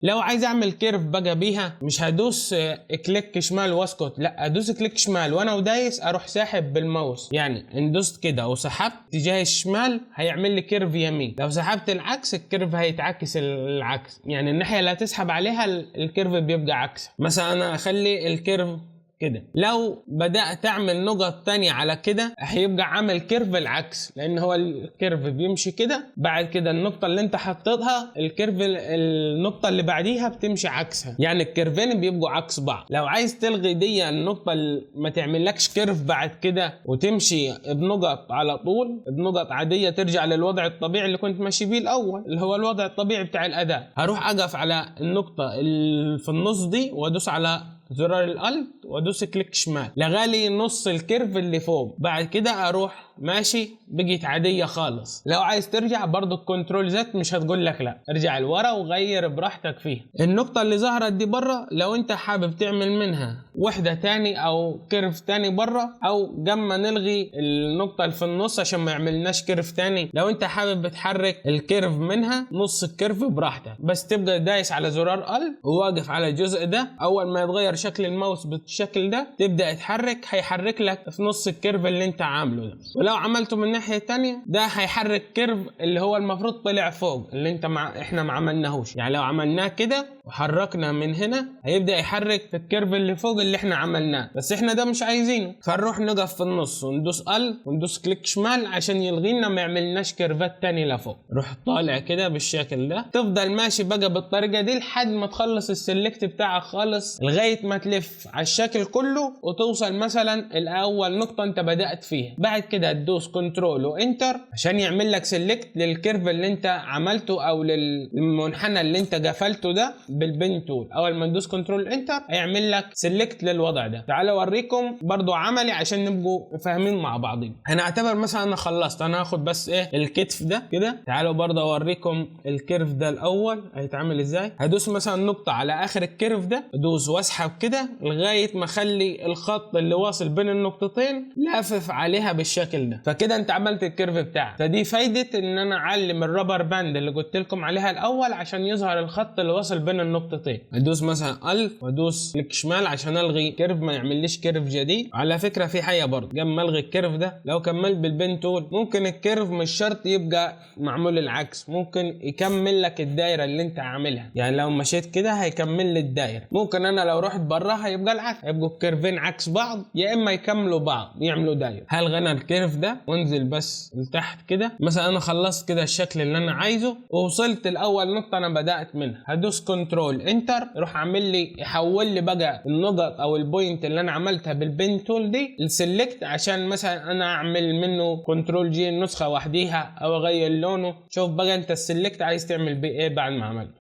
لو عايز اعمل كيرف بقى بيها مش هدوس كليك شمال واسكت، لا ادوس كليك شمال وانا ودايس اروح ساحب بالماوس. يعني ان دوست كده وسحبت اتجاه الشمال هيعمل لي كيرف يمين، لو سحبت العكس الكيرف هيتعكس العكس، يعني الناحيه اللي هتسحب عليها الكيرف بيبقى عكس. مثلا انا اخلي الكيرف كده، لو بدأت اعمل نقط تانية على كده هيبقى عامل كيرف العكس، لان هو الكيرف بيمشي كده، بعد كده النقطة اللي انت حطيتها الكيرف النقطة اللي بعديها بتمشي عكسها، يعني الكيرفين بيبقوا عكس بعض. لو عايز تلغي دي النقطة اللي ما تعملكش كيرف بعد كده وتمشي بنقط على طول، بنقط عادية ترجع للوضع الطبيعي اللي كنت ماشي بيه الاول، اللي هو الوضع الطبيعي بتاع الاداء، هروح اقف على النقطة اللي في النص دي وادوس على زرار الالت وادوس كليك شمال لغالي نص الكيرف اللي فوق، بعد كده اروح ماشي بقيت عاديه خالص. لو عايز ترجع برضو الكنترول زد مش هتقول لك لا، ارجع لورا وغير براحتك فيها. النقطه اللي ظهرت دي بره لو انت حابب تعمل منها وحده تاني او كيرف تاني بره، او جنب نلغي النقطه اللي في النص عشان ما يعملناش كيرف تاني، لو انت حابب بتحرك الكيرف منها نص الكيرف براحتك، بس تبقى دايس على زرار الت وواقف على الجزء ده، اول ما يتغير شكل الماوس بالشكل ده تبدا يتحرك، هيحرك لك في نص الكيرف اللي انت عامله ده. ولو عملته من الناحيه الثانيه ده هيحرك كيرف اللي هو المفروض طلع فوق اللي انت احنا ما عملناهوش، يعني لو عملناه كده وحركنا من هنا هيبدا يحرك في الكيرف اللي فوق اللي احنا عملناه، بس احنا ده مش عايزينه، فنروح نقف في النص وندوس ال وندوس كليك شمال عشان يلغي لنا ما يعملناش كيرفات تاني لفوق. روح طالع كده بالشكل ده، تفضل ماشي بقى بالطريقه دي لحد ما تخلص السلكت بتاعك خالص، لغايه ما تلف على الشكل كله وتوصل مثلا الاول نقطه انت بدات فيها. بعد كده تدوس كنترول وانتر عشان يعمل لك سلكت للكيرف اللي انت عملته او للمنحنى اللي انت قفلته ده بالبن تول. اول ما تدوس كنترول انتر هيعمل لك سلكت للوضع ده. تعالوا اوريكم برضو عملي عشان نبقوا فاهمين مع بعضين. هنعتبر مثلا انا خلصت، انا هاخد بس ايه الكتف ده كده. تعالوا برضو اوريكم الكيرف ده الاول هيتعمل ازاي. هدوس مثلا نقطه على اخر الكيرف ده، ادوس واسحب كده لغايه ما اخلي الخط اللي واصل بين النقطتين لافف عليها بالشكل ده، فكده انت عملت الكيرف بتاعك. فدي فايده ان انا اعلم الرابر باند اللي قلت لكم عليها الاول عشان يظهر الخط اللي واصل بين النقطتين. ادوس مثلا الف وادوس كليك شمال عشان الغي كيرف ما يعمليش كيرف جديد. على فكره في حاجه برضه قبل ما الغي الكيرف ده، لو كملت بالبن تول ممكن الكيرف مش شرط يبقى معمول العكس، ممكن يكمل لك الدايره اللي انت عاملها، يعني لو مشيت كده هيكمل لي الدايره. ممكن انا لو رحت براها هيبقى العكس، هيبقوا الكيرفين عكس بعض يا اما يكملوا بعض يعملوا دايره. هلغي انا الكيرف ده وانزل بس لتحت كده. مثلا انا خلصت كده الشكل اللي انا عايزه ووصلت لاول نقطه انا بدات منها، هدوس كنترول انتر يروح عامل لي يحول لي بقى النقط او البوينت اللي انا عملتها بالبن تول دي السلكت، عشان مثلا انا اعمل منه كنترول جي النسخه وحديها او اغير لونه. شوف بقى انت السلكت عايز تعمل بيه ايه بعد ما عملته.